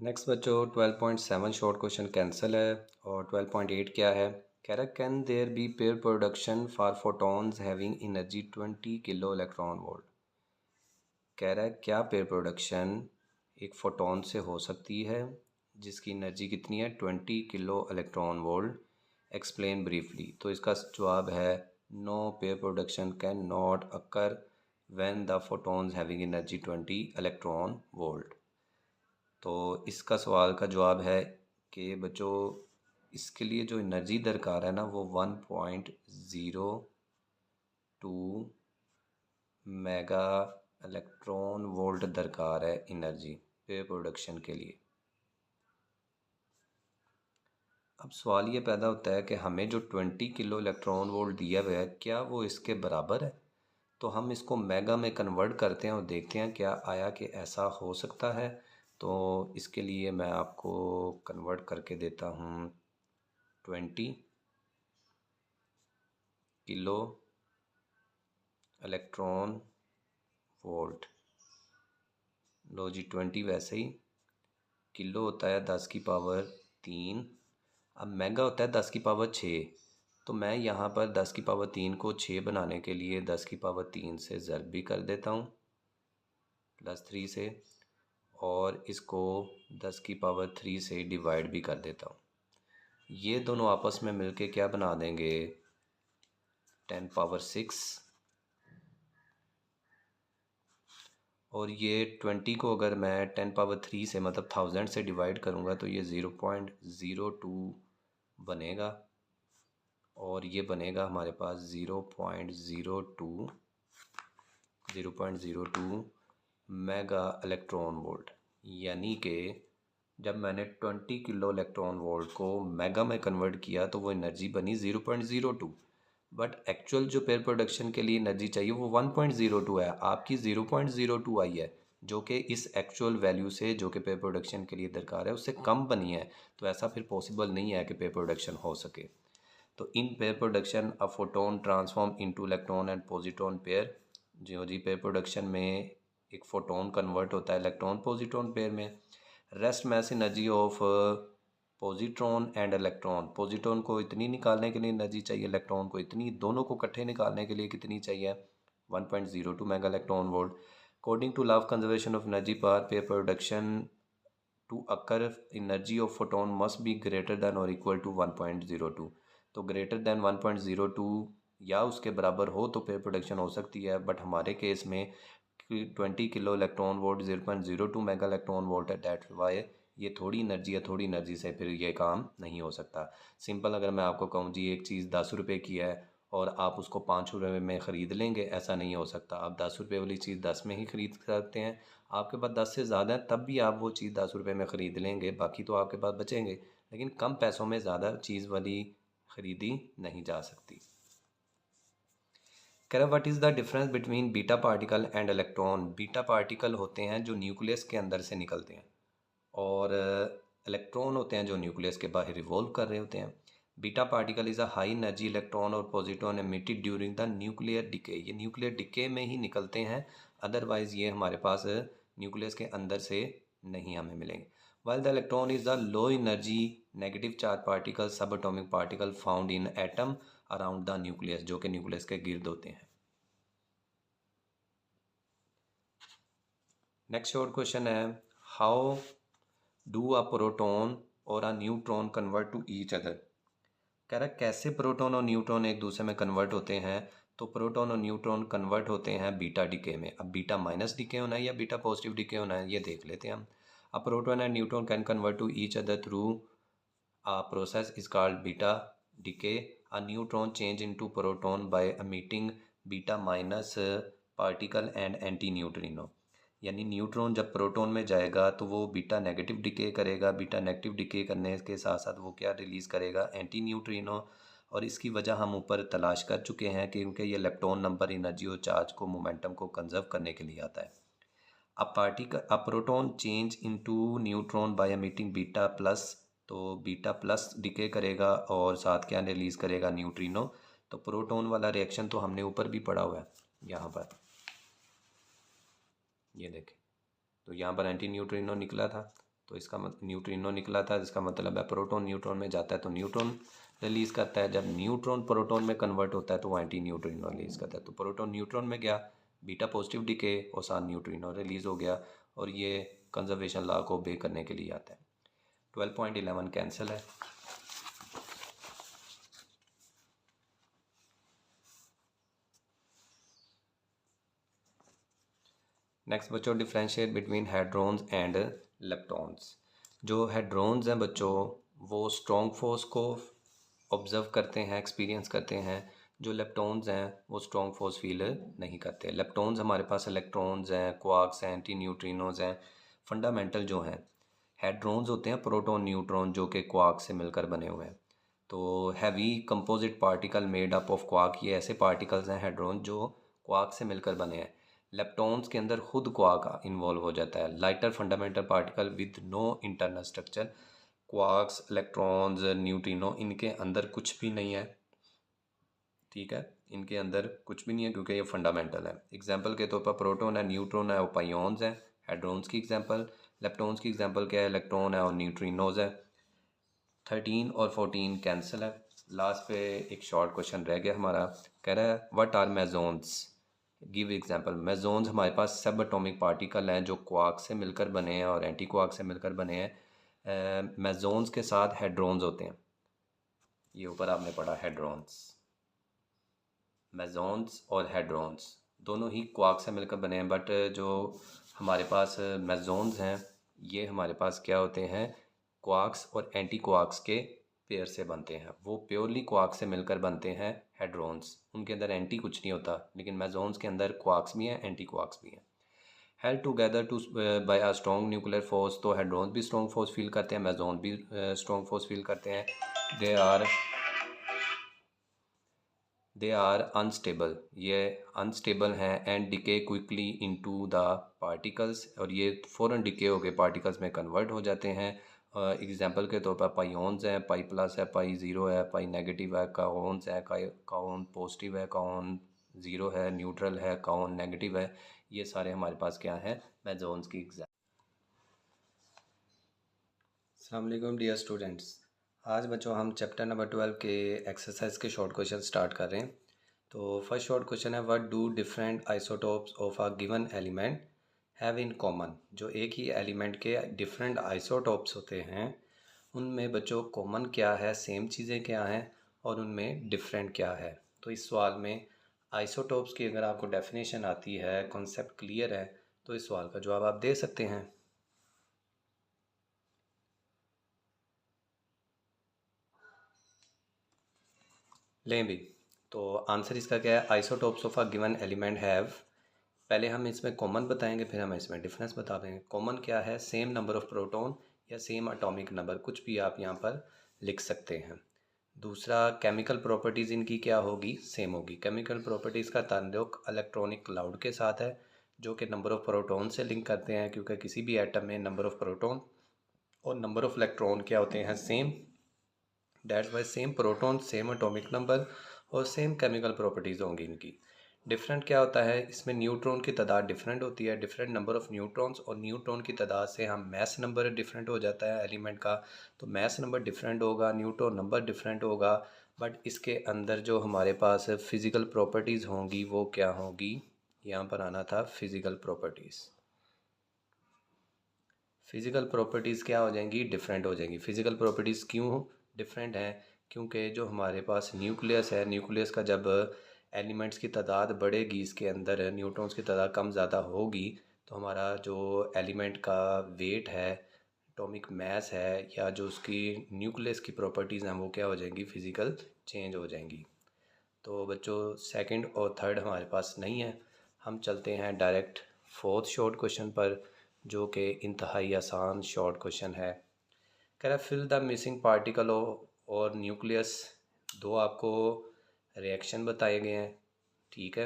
Next बच्चों 12.7 short question cancel है और 12.8 क्या है। कह रहा can there be pair production for photons having energy 20 kilo electron volt. कह रहा है क्या पेयर प्रोडक्शन एक फोटोन से हो सकती है जिसकी एनर्जी कितनी है 20 kilo electron volt. Explain briefly. तो इसका जवाब है no, pair production can not occur when the photons having energy 20 electron volt. तो इसका सवाल का जवाब है कि बच्चों इसके लिए जो एनर्जी दरकार है ना वो 1.02 मेगा इलेक्ट्रॉन वोल्ट दरकार है एनर्जी पे प्रोडक्शन के लिए। अब सवाल ये पैदा होता है कि हमें जो 20 किलो इलेक्ट्रॉन वोल्ट दिया हुआ है क्या वो इसके बराबर है। तो हम इसको मेगा में कन्वर्ट करते हैं और देखते हैं क्या आया कि ऐसा हो सकता है। तो इसके लिए मैं आपको कन्वर्ट करके देता हूँ 20 किलो इलेक्ट्रॉन वोल्ट। लो जी 20 वैसे ही किलो होता है 10 की पावर 3। अब मेगा होता है 10 की पावर 6। तो मैं यहाँ पर 10 की पावर 3 को 6 बनाने के लिए 10 की पावर 3 से ज़र्ब भी कर देता हूँ +3 से, और इसको 10 की पावर 3 से डिवाइड भी कर देता हूँ। ये दोनों आपस में मिलके क्या बना देंगे 10 पावर 6, और ये 20 को अगर मैं 10 पावर 3 से मतलब 1000 से डिवाइड करूँगा तो ये 0.02 बनेगा, और ये बनेगा हमारे पास 0.02 मेगा इलेक्ट्रॉन वोल्ट। यानी कि जब मैंने 20 किलो इलेक्ट्रॉन वोल्ट को मेगा में कन्वर्ट किया तो वो एनर्जी बनी 0.02, बट एक्चुअल जो पेयर प्रोडक्शन के लिए एनर्जी चाहिए वो 1.02 है। आपकी 0.02 आई है जो कि इस एक्चुअल वैल्यू से जो कि पेयर प्रोडक्शन के लिए दरकार है उससे कम बनी है। तो ऐसा फिर पॉसिबल नहीं है कि पेयर प्रोडक्शन हो सके। तो in pair production a photon transform into electron and positron pair. जो जी पेयर प्रोडक्शन में एक फोटोन कन्वर्ट होता है इलेक्ट्रॉन पॉजिट्रॉन पेयर में। Rest mass energy of positron and electron. Positron को इतनी निकालने के लिए एनर्जी चाहिए, इलेक्ट्रॉन को इतनी, दोनों को इकट्ठे निकालने के लिए कितनी चाहिए 1.02 mega electron volt. According to law of conservation of energy power pair production to occur energy of photon must be greater than और इक्वल टू 1.02। तो ग्रेटर दैन 1.02 या उसके बराबर हो तो पेयर प्रोडक्शन हो सकती है, बट हमारे केस में 20 kilo electron volt 0.02 mega electron volt है। डैट वाई ये थोड़ी एनर्जी है, थोड़ी एनर्जी से फिर ये काम नहीं हो सकता। सिंपल अगर मैं आपको कहूँ जी एक चीज़ 10 रुपये की है और आप उसको 5 रुपये में ख़रीद लेंगे, ऐसा नहीं हो सकता। आप 10 रुपये वाली चीज़ 10 में ही ख़रीद सकते हैं। आपके पास 10 से ज़्यादा है तब भी आप वो चीज़ 10 रुपये में ख़रीद लेंगे, बाकी तो आपके पास बचेंगे, लेकिन कम पैसों में ज़्यादा चीज़ वाली ख़रीदी नहीं जा सकती। कह रहा what is the difference between beta particle and electron. Beta particle होते हैं जो न्यूक्लियस के अंदर से निकलते हैं, और इलेक्ट्रॉन होते हैं जो न्यूक्लियस के बाहर रिवॉल्व कर रहे होते हैं। Beta particle is a high energy electron or positron emitted during the nuclear decay. ये न्यूक्लियर डिके में ही निकलते हैं, अदरवाइज़ ये हमारे पास न्यूक्लियस के अंदर से नहीं हमें मिलेंगे। While the electron is the low energy negative charge particle subatomic particle found in atom around the nucleus, जो कि न्यूक्लियस के गिर्द होते हैं। नेक्स्ट शॉर्ट क्वेश्चन है how do a proton or a neutron convert to each other. कह रहा है कैसे प्रोटॉन और न्यूट्रॉन एक दूसरे में कन्वर्ट होते हैं। तो प्रोटॉन और न्यूट्रॉन कन्वर्ट होते हैं बीटा डिके में। अब बीटा माइनस डिके होना है या बीटा पॉजिटिव डिके होना है ये देख लेते हैं हम। A proton and neutron can convert to each other through a process is called beta decay. A neutron change into proton by emitting beta minus particle and anti neutrino. यानी neutron जब proton में जाएगा तो वो beta negative decay करेगा, beta negative decay करने के साथ साथ वो क्या रिलीज़ करेगा एंटी न्यूट्रिनो। और इसकी वजह हम ऊपर तलाश कर चुके हैं क्योंकि ये इलेक्ट्रॉन नंबर एनर्जी और चार्ज को मोमेंटम को कंजर्व करने के लिए आता है। A proton change into neutron by emitting beta plus. तो बीटा प्लस डिके करेगा और साथ क्या रिलीज़ करेगा न्यूट्रिनो। तो प्रोटॉन वाला रिएक्शन तो हमने ऊपर भी पढ़ा हुआ है, यहाँ पर ये देखें। तो यहाँ पर एंटी न्यूट्रिनो निकला था, तो इसका मतलब न्यूट्रिनो निकला था, जिसका मतलब है प्रोटॉन न्यूट्रॉन में जाता है तो न्यूट्रॉन रिलीज़ करता है, जब न्यूट्रॉन प्रोटॉन में कन्वर्ट होता है तो वो एंटी न्यूट्रिनो रिलीज़ करता है। तो प्रोटॉन न्यूट्रॉन में गया, बीटा पॉजिटिव डिके और साथ न्यूट्रिनो रिलीज़ हो गया, और ये कंजर्वेशन लॉ को ओबे करने के लिए आता है। 12.11 कैंसिल है। नेक्स्ट बच्चों, डिफ्रेंशिएट बिटवीन हेड्रोन्स एंड लेप्टॉन्स। जो हेड्रोन्स हैं बच्चों, वो स्ट्रॉन्ग फोर्स को ऑब्जर्व करते हैं, एक्सपीरियंस करते हैं। जो लेप्टॉन्स हैं वो स्ट्रॉन्ग फोर्स फील नहीं करते। लेप्टॉन्स हमारे पास इलेक्ट्रॉन्स हैं, क्वार्क्स हैं, एंटी न्यूट्रिनोज हैं, फंडामेंटल जो हैं। हेड्रोन्स होते हैं प्रोटॉन न्यूट्रॉन जो कि क्वार्क से मिलकर बने हुए हैं। तो heavy composite particle made up of quark, ये ऐसे पार्टिकल्स हैं हेड्रोन जो क्वार्क से मिलकर बने हैं। लेप्टॉन्स के अंदर खुद क्वार्क इन्वॉल्व हो जाता है, lighter fundamental particle with no internal structure. Quarks, electrons, neutrino, इनके अंदर कुछ भी नहीं है, ठीक है, इनके अंदर कुछ भी नहीं है क्योंकि ये फंडामेंटल है। एग्जांपल के तौर पर प्रोटॉन है, न्यूट्रॉन है और पाइऑन्स हैं, हेड्रोन्स की एग्जांपल। लेप्टॉन्स की एग्जांपल क्या है, इलेक्ट्रॉन है और न्यूट्रिनोज है। 13 और 14 कैंसिल है। लास्ट पे एक शॉर्ट क्वेश्चन रह गया हमारा, कह रहा है व्हाट आर मेसोन्स, गिव एग्जांपल। मेसोन्स हमारे पास सब एटॉमिक पार्टिकल हैं जो क्वार्क से मिलकर बने हैं और एंटी क्वार्क से मिलकर बने हैं। मेसोन्स के साथ हेड्रोन्स होते हैं, ये ऊपर आपने पढ़ा हेड्रोन्स। मेसोन्स और हेड्रोन्स दोनों ही क्वार्क से मिलकर बने हैं, बट जो हमारे पास मेसोन्स हैं ये हमारे पास क्या होते हैं, क्वार्क्स और एंटी क्वार्क्स के पेयर से बनते हैं। वो प्योरली क्वार्क से मिलकर बनते हैं हेड्रोन्स, उनके अंदर एंटी कुछ नहीं होता। लेकिन मेसोन्स के अंदर क्वार्क्स भी हैं, एंटी क्वार्क्स भी हैं। Held together to by a strong nuclear force, तो हेड्रोन्स भी स्ट्रॉन्ग फोर्स फील करते हैं, मेसोन भी स्ट्रॉन्ग फोर्स फील करते हैं। दे आर अनस्टेबल, ये अनस्टेबल हैं, and decay quickly into the particles, और ये फ़ौरन डिके होकर पार्टिकल्स में कन्वर्ट हो जाते हैं। एग्जांपल के तौर पर पाइऑन्स हैं, पाई प्लस है, पाई ज़ीरो है, पाई नेगेटिव है, काओन्स है, काओन पॉजिटिव है, काओन ज़ीरो है, न्यूट्रल है, काओन नेगेटिव है। ये सारे हमारे पास क्या हैं, मेसोन्स की एग्जाम्पल। अस्सलाम वालेकुम डियर स्टूडेंट्स, आज बच्चों हम चैप्टर नंबर 12 के एक्सरसाइज के शॉर्ट क्वेश्चन स्टार्ट कर रहे हैं। तो फर्स्ट शॉर्ट क्वेश्चन है, what do different isotopes of a given element have in common. जो एक ही एलिमेंट के डिफरेंट आइसोटोप्स होते हैं उनमें बच्चों कॉमन क्या है, सेम चीज़ें क्या हैं और उनमें डिफरेंट क्या है। तो इस सवाल में आइसोटोप्स की अगर आपको डेफिनेशन आती है, कॉन्सेप्ट क्लियर है, तो इस सवाल का जवाब आप दे सकते हैं। लें भी, तो आंसर इसका क्या है, isotopes of a given element have. पहले हम इसमें कॉमन बताएंगे, फिर हम इसमें डिफरेंस बता देंगे। कॉमन क्या है, सेम नंबर ऑफ प्रोटॉन या सेम एटॉमिक नंबर, कुछ भी आप यहाँ पर लिख सकते हैं। दूसरा, केमिकल प्रॉपर्टीज़ इनकी क्या होगी, सेम होगी। केमिकल प्रॉपर्टीज़ का ताल्लुक इलेक्ट्रॉनिक क्लाउड के साथ है जो कि नंबर ऑफ़ प्रोटॉन से लिंक करते हैं, क्योंकि किसी भी एटम में नंबर ऑफ़ प्रोटॉन और नंबर ऑफ़ इलेक्ट्रॉन क्या होते हैं, same. That's why same proton, same atomic number और सेम केमिकल प्रॉपर्टीज़ होंगी इनकी। डिफरेंट क्या होता है, इसमें न्यूट्रॉन की तादाद डिफरेंट होती है, डिफरेंट नंबर ऑफ़ न्यूट्रॉन्स, और न्यूट्रॉन की तादाद से हम मैस नंबर डिफरेंट हो जाता है एलिमेंट का। तो मैस नंबर डिफरेंट होगा, न्यूट्रॉन नंबर डिफरेंट होगा, बट इसके अंदर जो हमारे पास फ़िज़िकल प्रॉपर्टीज़ होंगी वो क्या होंगी, यहाँ पर आना था फ़िज़िकल प्रॉपर्टीज़। फ़िज़िकल प्रॉपर्टीज़ क्या हो जाएंगी, डिफरेंट हो जाएंगी। फ़िज़िकल प्रॉपर्टीज़ क्यों डिफरेंट हैं, क्योंकि जो हमारे पास न्यूक्लियस है, न्यूक्लियस का जब एलिमेंट्स की तादाद बढ़ेगी, इसके अंदर न्यूट्रॉन्स की तादाद कम ज़्यादा होगी, तो हमारा जो एलिमेंट का वेट है, एटॉमिक मास है, या जो उसकी न्यूक्लियस की प्रॉपर्टीज़ हैं वो क्या हो जाएंगी, फ़िज़िकल चेंज हो जाएंगी। तो बच्चों सेकंड और थर्ड हमारे पास नहीं है, हम चलते हैं डायरेक्ट फोर्थ शॉर्ट क्वेश्चन पर, जो कि इंतहाई आसान शॉर्ट क्वेश्चन है। कह रहा है फिल द मिसिंग पार्टिकल और न्यूक्लियस। दो आपको रिएक्शन बताए गए हैं, ठीक है।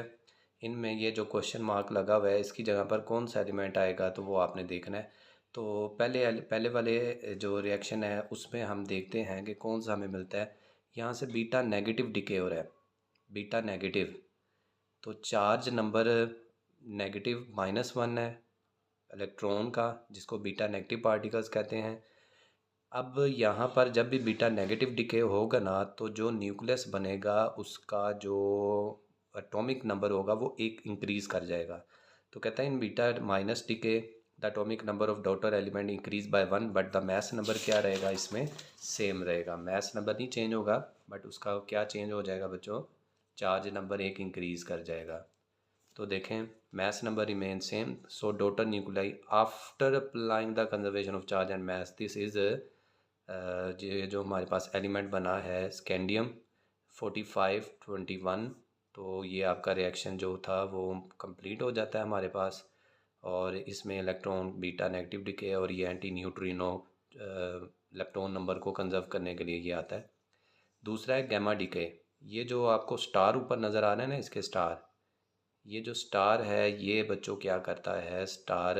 इनमें ये जो क्वेश्चन मार्क लगा हुआ है इसकी जगह पर कौन सा एलिमेंट आएगा तो वो आपने देखना है। तो पहले वाले जो रिएक्शन है उसमें हम देखते हैं कि कौन सा हमें मिलता है। यहाँ से बीटा नेगेटिव डिके हो रहा है, बीटा नेगेटिव, तो चार्ज नंबर नेगेटिव -1 है, इलेक्ट्रॉन का, जिसको बीटा नेगेटिव पार्टिकल्स कहते हैं। अब यहाँ पर जब भी बीटा नेगेटिव डिके होगा ना, तो जो न्यूक्लियस बनेगा उसका जो एटॉमिक नंबर होगा वो एक इंक्रीज़ कर जाएगा। तो कहता है in beta minus decay the atomic number of daughter element increase by 1 but the mass number क्या रहेगा, इसमें सेम रहेगा। मैस नंबर नहीं चेंज होगा, बट उसका क्या चेंज हो जाएगा बच्चों, चार्ज नंबर एक इंक्रीज़ कर जाएगा। तो देखें mass number remain same, so daughter nuclei after applying the conservation of charge and mass, this is ये जो हमारे पास एलिमेंट बना है स्कैंडियम 4521। तो ये आपका रिएक्शन जो था वो कंप्लीट हो जाता है हमारे पास, और इसमें इलेक्ट्रॉन बीटा नेगेटिव डिके और ये एंटी न्यूट्रिनो इलेक्ट्रॉन नंबर को कंजर्व करने के लिए ये आता है। दूसरा है गैमा डिके। ये जो आपको स्टार ऊपर नज़र आ रहा है ना, इसके स्टार, ये जो स्टार है ये बच्चों क्या करता है, स्टार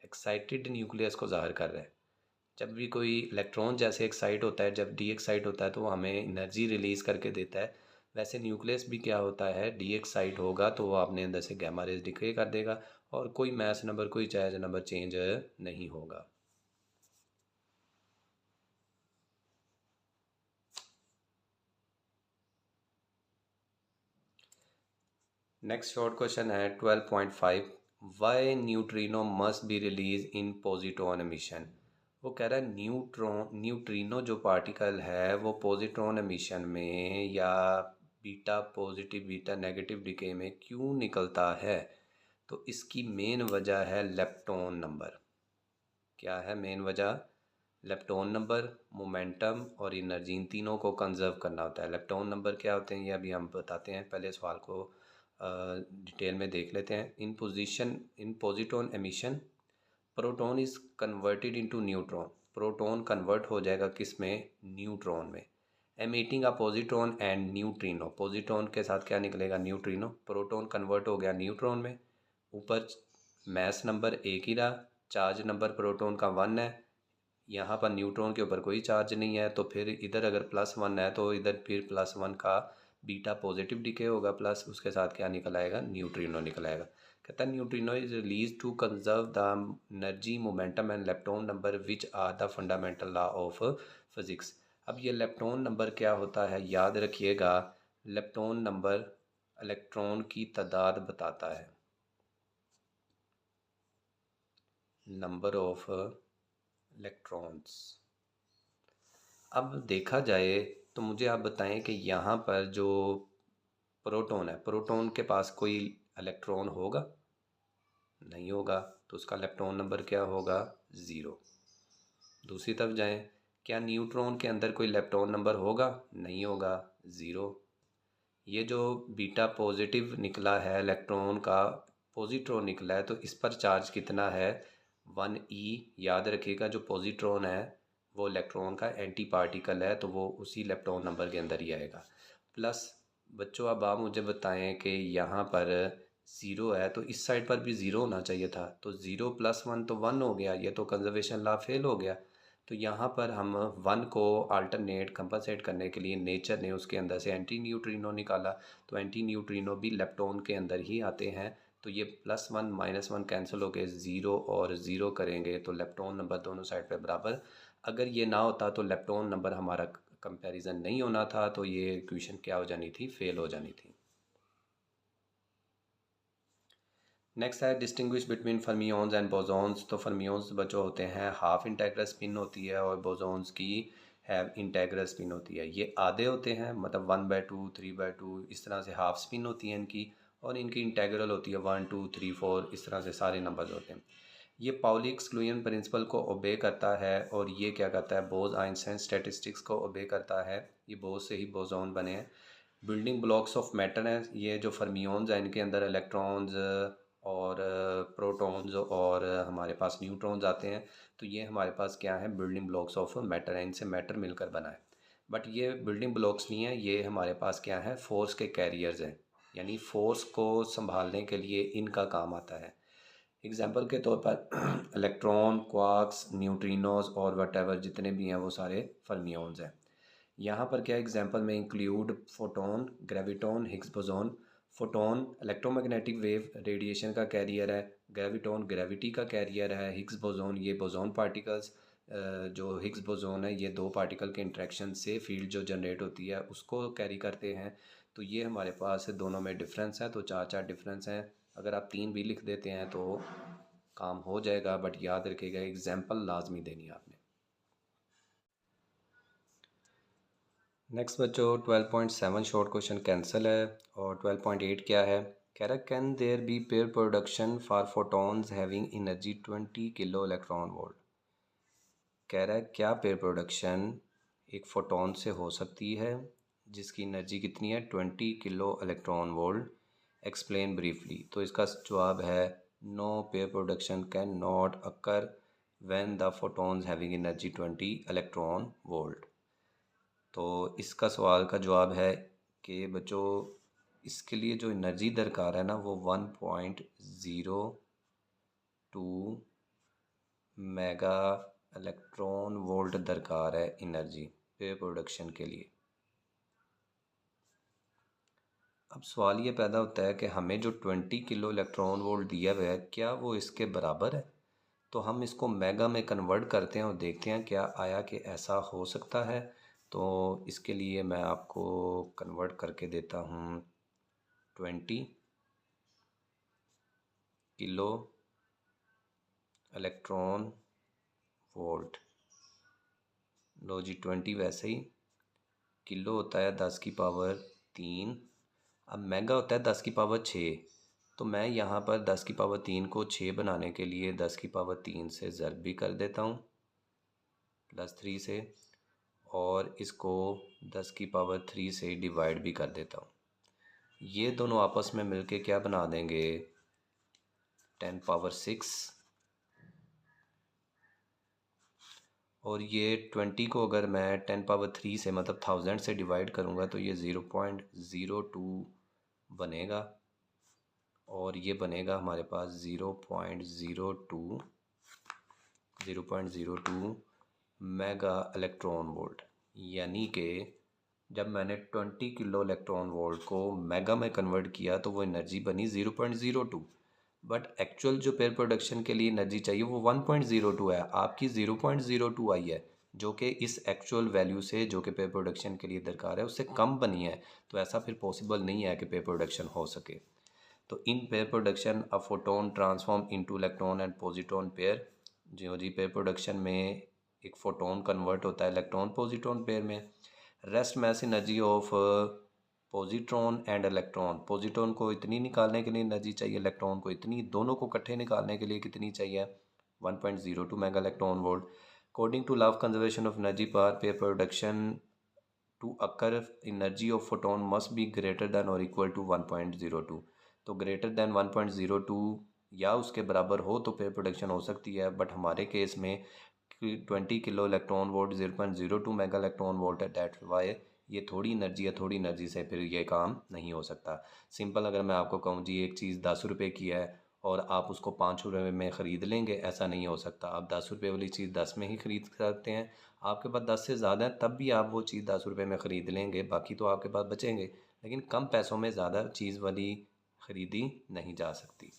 एक्साइटेड न्यूक्लियस को ज़ाहिर कर रहा है। जब भी कोई इलेक्ट्रॉन जैसे एक्साइट होता है, जब डी एक्साइट होता है तो वो हमें एनर्जी रिलीज़ करके देता है। वैसे न्यूक्लियस भी क्या होता है, डी एक्साइट होगा तो वो अपने अंदर से गैमा रेज डिके कर देगा, और कोई मैस नंबर कोई चार्ज नंबर चेंज नहीं होगा। नेक्स्ट शॉर्ट क्वेश्चन है 12.5, why neutrino must be release in positron emission. वो कह रहा है न्यूट्रिनो जो पार्टिकल है वो पॉजिट्रॉन एमिशन में या beta positive beta negative decay में क्यों निकलता है। तो इसकी मेन वजह है लेप्टॉन नंबर। क्या है मेन वजह, लेप्टॉन नंबर, मोमेंटम और एनर्जी, इन तीनों को कंजर्व करना होता है। लेप्टॉन नंबर क्या होते हैं ये अभी हम बताते हैं, पहले सवाल को डिटेल में देख लेते हैं। In positron emission proton is converted into neutron. Proton convert हो जाएगा किस में, न्यूट्रॉन में। Emitting a positron and neutrino, positron के साथ क्या निकलेगा, न्यूट्रिनो। प्रोटॉन कन्वर्ट हो गया न्यूट्रॉन में, ऊपर मैस नंबर एक ही रहा, चार्ज नंबर प्रोटॉन का 1 है, यहाँ पर न्यूट्रॉन के ऊपर कोई चार्ज नहीं है, तो फिर इधर अगर +1 है तो इधर फिर +1 का बीटा पॉजिटिव डिके होगा, प्लस उसके साथ क्या निकल आएगा, न्यूट्रिनो निकल आएगा। कहता है neutrino is release to conserve the energy momentum and lepton number which are the fundamental law of physics. अब ये लेप्टॉन नंबर क्या होता है, याद रखिएगा, लेप्टॉन नंबर इलेक्ट्रॉन की तादाद बताता है, नंबर ऑफ इलेक्ट्रॉन्स। अब देखा जाए तो मुझे आप बताएं कि यहाँ पर जो प्रोटॉन है, प्रोटॉन के पास कोई इलेक्ट्रॉन होगा, नहीं होगा, तो उसका इलेक्ट्रॉन नंबर क्या होगा, 0। दूसरी तरफ जाएं, क्या न्यूट्रॉन के अंदर कोई इलेक्ट्रॉन नंबर होगा, नहीं होगा, 0। ये जो बीटा पॉजिटिव निकला है इलेक्ट्रॉन का, पॉजिट्रॉन निकला है, तो इस पर चार्ज कितना है, 1e। याद रखिएगा जो पॉजिट्रॉन है वो इलेक्ट्रॉन का एंटी पार्टिकल है, तो वो उसी इलेक्ट्रॉन नंबर के अंदर ही आएगा। प्लस बच्चों अब आप मुझे बताएं कि यहाँ पर 0 है तो इस साइड पर भी 0 होना चाहिए था, तो 0 + 1 तो 1 हो गया, ये तो कंजर्वेशन लॉ फेल हो गया। तो यहाँ पर हम 1 को अल्टरनेट कंपनसेट करने के लिए नेचर ने उसके अंदर से एंटी न्यूट्रिनो निकाला, तो एंटी न्यूट्रिनो भी लेप्टॉन के अंदर ही आते हैं, तो ये +1 -1 कैंसिल होकर 0 और 0 करेंगे तो लेप्टॉन नंबर दोनों साइड पे बराबर। अगर ये ना होता तो लेप्टॉन नंबर हमारा कंपैरिजन नहीं होना था, तो ये इक्वेशन क्या हो जानी थी, फेल हो जानी थी। नेक्स्ट है distinguish between fermions and bosons. तो फर्मियोन्स बच्चों होते हैं हाफ इंटेग्रल स्पिन होती है, और बोसॉन्स की हैव इंटेग्रल स्पिन होती है। ये आधे होते हैं, मतलब 1/2 3/2 इस तरह से हाफ स्पिन होती है इनकी, और इनकी इंटेग्रल होती है 1 2 3 4, इस तरह से सारे नंबर होते हैं। ये पाउली एक्सक्लूजन प्रिंसिपल को ओबे करता है, और ये क्या करता है, बोज आइंस्टाइन स्टैटिस्टिक्स को ओबे करता है। ये बोज से ही बोसॉन बने हैं। बिल्डिंग ब्लॉक्स ऑफ मैटर हैं, ये जो फर्मियोन्स हैं इनके अंदर इलेक्ट्रॉन्स और प्रोटॉन्स और हमारे पास न्यूट्रॉन्स आते हैं, तो ये हमारे पास क्या है, बिल्डिंग ब्लॉक्स ऑफ मैटर है, इनसे मैटर मिलकर बना है। बट ये बिल्डिंग ब्लॉक्स नहीं है, ये हमारे पास क्या है, फोर्स के कैरियर्स हैं, यानी फोर्स को संभालने के लिए इनका काम आता है। एग्जाम्पल के तौर पर इलेक्ट्रॉन, क्वार्क्स, न्यूट्रिनोज और वटेवर जितने भी हैं वो सारे फर्मियोन्स हैं। यहाँ पर क्या एग्जांपल में include photon, graviton, Higgs boson. Photon electromagnetic wave radiation का कैरियर है, ग्रेविटॉन ग्रेविटी का कैरियर है। हिग्स बोजोन ये बोजोन पार्टिकल्स, जो हिग्स बोजोन है ये दो पार्टिकल के इंट्रैक्शन से फील्ड जो जनरेट होती है उसको कैरी करते हैं। तो ये हमारे पास दोनों में डिफरेंस है, तो चार चार डिफरेंस हैं। अगर आप तीन भी लिख देते हैं तो काम हो जाएगा, बट याद रखिएगा एग्जाम्पल लाजमी देनी है आपने। नेक्स्ट बच्चों 12.7 शॉर्ट क्वेश्चन कैंसिल है। और 12.8 क्या है, कह रहा can there be pair production for photons having energy 20 kilo electron volt. कह रहा है क्या पेयर प्रोडक्शन एक फोटोन से हो सकती है जिसकी एनर्जी कितनी है 20 kilo electron volt, explain briefly. तो इसका जवाब है no, pair production can not occur when the photons having energy 20 electron volt. तो इसका सवाल का जवाब है कि बच्चों इसके लिए जो एनर्जी दरकार है ना वो 1.02 मेगा इलेक्ट्रॉन वोल्ट दरकार है एनर्जी पेयर प्रोडक्शन के लिए। अब सवाल ये पैदा होता है कि हमें जो 20 किलो इलेक्ट्रॉन वोल्ट दिया हुआ है क्या वो इसके बराबर है। तो हम इसको मेगा में कन्वर्ट करते हैं और देखते हैं क्या आया कि ऐसा हो सकता है। तो इसके लिए मैं आपको कन्वर्ट करके देता हूँ 20 किलो इलेक्ट्रॉन वोल्ट। लो जी 20 वैसे ही, किलो होता है 10 की पावर 3, अब मेगा होता है 10 की पावर 6। तो मैं यहाँ पर 10 की पावर 3 को 6 बनाने के लिए 10 की पावर 3 से ज़र्ब भी कर देता हूँ +3 से, और इसको 10 की पावर 3 से डिवाइड भी कर देता हूँ। ये दोनों आपस में मिलके क्या बना देंगे 10 पावर 6, और ये 20 को अगर मैं 10 पावर 3 से मतलब 1000 से डिवाइड करूँगा तो ये 0.02 बनेगा, और ये बनेगा हमारे पास 0.02 मेगा इलेक्ट्रॉन वोल्ट। यानी कि जब मैंने 20 किलो इलेक्ट्रॉन वोल्ट को मेगा में कन्वर्ट किया तो वो एनर्जी बनी 0.02, बट एक्चुअल जो पेयर प्रोडक्शन के लिए एनर्जी चाहिए वो 1.02 है। आपकी 0.02 आई है जो कि इस एक्चुअल वैल्यू से जो कि पेयर प्रोडक्शन के लिए दरकार है उससे कम बनी है। तो ऐसा फिर पॉसिबल नहीं है कि पेयर प्रोडक्शन हो सके। तो in pair production a photon transform into electron and positron pair. जी पेयर प्रोडक्शन में एक फोटोन कन्वर्ट होता है इलेक्ट्रॉन पॉजिट्रॉन पेयर में। Rest mass energy of positron and electron, positron को इतनी निकालने के लिए एनर्जी चाहिए, इलेक्ट्रॉन को इतनी, दोनों को इकट्ठे निकालने के लिए कितनी चाहिए 1.02 mega electron volt. According to law of conservation of energy पर pair production to occur energy of photon must be greater than और इक्वल टू 1.02। तो ग्रेटर दैन 1.02 या उसके बराबर हो तो पेयर प्रोडक्शन हो सकती है, बट हमारे केस में 20 kilo electron volt 0.02 mega electron volt है, डैट वाई ये थोड़ी एनर्जी है, थोड़ी एनर्जी से फिर ये काम नहीं हो सकता। सिंपल अगर मैं आपको कहूँ जी एक चीज़ 10 रुपये की है और आप उसको 5 रुपये में ख़रीद लेंगे, ऐसा नहीं हो सकता। आप 10 रुपये वाली चीज़ 10 में ही ख़रीद सकते हैं, आपके पास 10 से ज़्यादा है तब भी आप वो चीज़ 10 रुपये में ख़रीद लेंगे, बाकी तो आपके पास बचेंगे, लेकिन कम पैसों में ज़्यादा चीज़ वाली ख़रीदी नहीं जा सकती।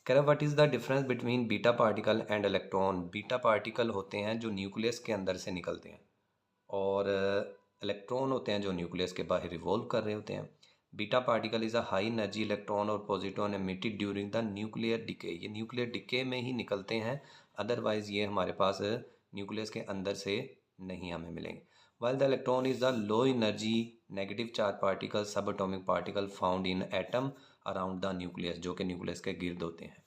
कह रहा what is the difference between beta particle and electron. Beta particle होते हैं जो न्यूक्लियस के अंदर से निकलते हैं, और इलेक्ट्रॉन होते हैं जो न्यूक्लियस के बाहर रिवॉल्व कर रहे होते हैं। Beta particle is a high energy electron or positron emitted during the nuclear decay. ये न्यूक्लियर डिके में ही निकलते हैं, अदरवाइज़ ये हमारे पास न्यूक्लियस के अंदर से नहीं हमें मिलेंगे। While the electron is the low energy negative charge particle subatomic particle found in atom around the nucleus, जो कि न्यूक्लियस के गिर्द होते हैं।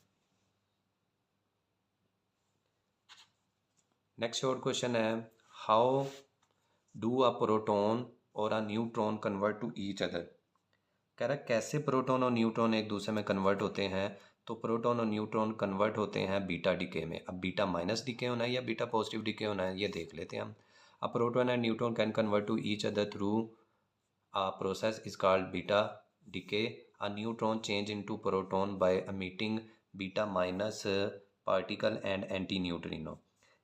नेक्स्ट शॉर्ट क्वेश्चन है how do a proton or a neutron convert to each other. कह रहा है कैसे प्रोटॉन और न्यूट्रॉन एक दूसरे में कन्वर्ट होते हैं। तो प्रोटॉन और न्यूट्रॉन कन्वर्ट होते हैं बीटा डिके में। अब बीटा माइनस डिके होना है या बीटा पॉजिटिव डिके होना है ये देख लेते हैं हम। A proton and neutron can convert to each other through a process is called beta decay. A neutron change into proton by emitting beta minus particle and anti neutrino.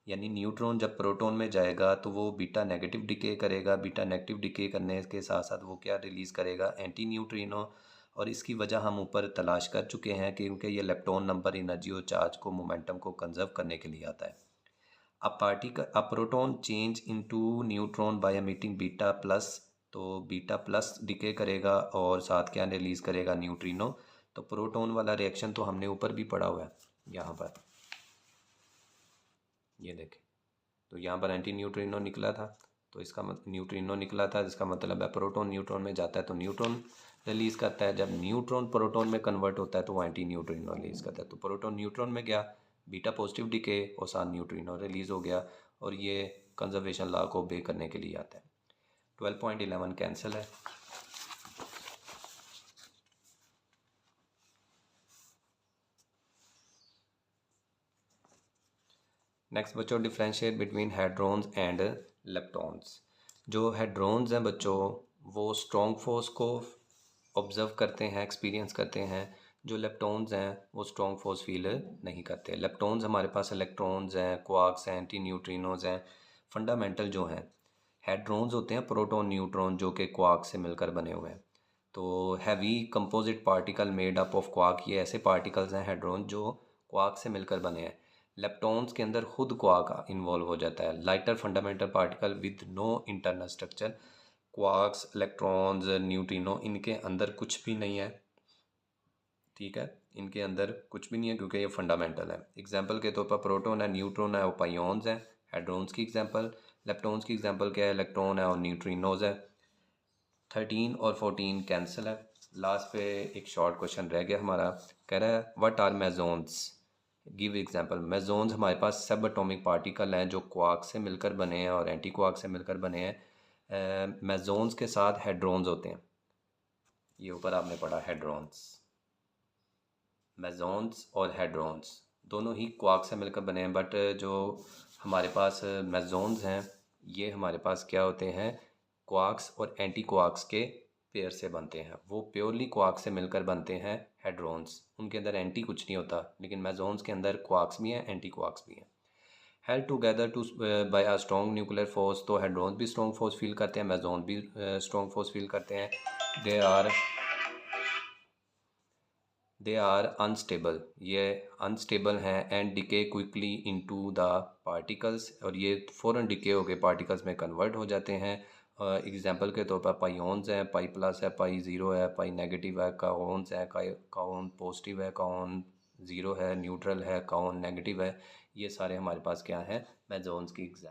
यानी neutron जब proton में जाएगा तो वो beta negative decay करेगा, beta negative decay करने के साथ साथ वो क्या रिलीज़ करेगा एंटी न्यूट्रिनो। और इसकी वजह हम ऊपर तलाश कर चुके हैं क्योंकि ये लेप्टॉन नंबर एनर्जी और चार्ज को मोमेंटम को कंजर्व करने के लिए आता है। A proton change into neutron by emitting beta plus, तो बीटा प्लस डिके करेगा और साथ क्या रिलीज़ करेगा, न्यूट्रिनो। तो प्रोटॉन वाला रिएक्शन तो हमने ऊपर भी पढ़ा हुआ है, यहाँ पर ये देखें, तो यहाँ पर एंटी न्यूट्रिनो निकला था, तो इसका न्यूट्रिनो निकला था, इसका मतलब है प्रोटॉन न्यूट्रॉन में जाता है तो न्यूट्रॉन रिलीज़ करता है, जब न्यूट्रॉन प्रोटॉन में कन्वर्ट होता है तो वो एंटी न्यूट्रिनो रिलीज़ करता है। तो प्रोटॉन न्यूट्रॉन में गया, बीटा पॉजिटिव डिके और साथ न्यूट्रिनो रिलीज़ हो गया, और ये कंजर्वेशन लॉ को ओबे करने के लिए आता है। 12.11 कैंसिल है। नेक्स्ट बच्चों, डिफ्रेंशिएट बिटवीन हेड्रोन्स एंड लेप्टॉन्स। जो हेड्रोन्स हैं बच्चों, वो स्ट्रॉन्ग फोर्स को ऑब्जर्व करते हैं, एक्सपीरियंस करते हैं। जो लेप्टॉन्स हैं वो स्ट्रॉन्ग फोर्स फील नहीं करते। लेप्टॉन्स हमारे पास इलेक्ट्रॉन्स हैं, क्वार्क्स हैं, एंटी न्यूट्रिनोज हैं, फंडामेंटल जो हैं। हेड्रोन्स होते हैं प्रोटॉन न्यूट्रॉन जो कि क्वार्क से मिलकर बने हुए हैं। तो heavy composite particle made up of quark, ये ऐसे पार्टिकल्स हैं हेड्रोन जो क्वार्क से मिलकर बने हैं। लेप्टॉन्स के अंदर खुद क्वार्क इन्वॉल्व हो जाता है, lighter fundamental particle with no internal structure. Quarks, electrons, neutrino, इनके अंदर कुछ भी नहीं है, ठीक है, इनके अंदर कुछ भी नहीं है क्योंकि ये फंडामेंटल है। एग्जांपल के तौर पर प्रोटॉन है, न्यूट्रॉन है और पायोन्स हैं, हेड्रोन्स की एग्जांपल। लेप्टॉन्स की एग्जांपल क्या है, इलेक्ट्रॉन है और न्यूट्रिनोज है। 13 और 14 कैंसिल है। लास्ट पे एक शॉर्ट क्वेश्चन रह गया हमारा, कह रहा है व्हाट आर मेसोन्स, गिव एग्जांपल। मेसोन्स हमारे पास सब एटॉमिक पार्टिकल हैं जो क्वार्क से मिलकर बने हैं और एंटी क्वार्क से मिलकर बने हैं। मेसोन्स के साथ हेड्रोन्स होते हैं, ये ऊपर आपने पढ़ा हेड्रोन्स। मेसोन्स और हेड्रोन्स दोनों ही क्वार्क से मिलकर बने हैं, बट जो हमारे पास मेसोन्स हैं ये हमारे पास क्या होते हैं, क्वार्क्स और एंटी क्वार्क्स के पेयर से बनते हैं। वो प्योरली क्वार्क से मिलकर बनते हैं हेड्रोन्स, उनके अंदर एंटी कुछ नहीं होता, लेकिन मेसोन्स के अंदर क्वार्क्स भी हैं, एंटी क्वार्क्स भी हैं। Held together to by a strong nuclear force, तो हेड्रोन्स भी स्ट्रॉन्ग फोर्स फील करते हैं, मेसोन्स भी स्ट्रॉन्ग फोर्स फील करते हैं। दे आर अनस्टेबल, ये अनस्टेबल हैं and decay quickly into the particles, और ये फ़ौरन डिके होकर पार्टिकल्स में कन्वर्ट हो जाते हैं। एग्जांपल के तौर पर पाइओन्स हैं, पाई प्लस है, पाई ज़ीरो है, पाई नेगेटिव है, काओन्स है, काओन पॉजिटिव है, काओन ज़ीरो है, न्यूट्रल है, काओन नेगेटिव है। ये सारे हमारे पास क्या हैं, मेसोन्स की एग्जाम्पल।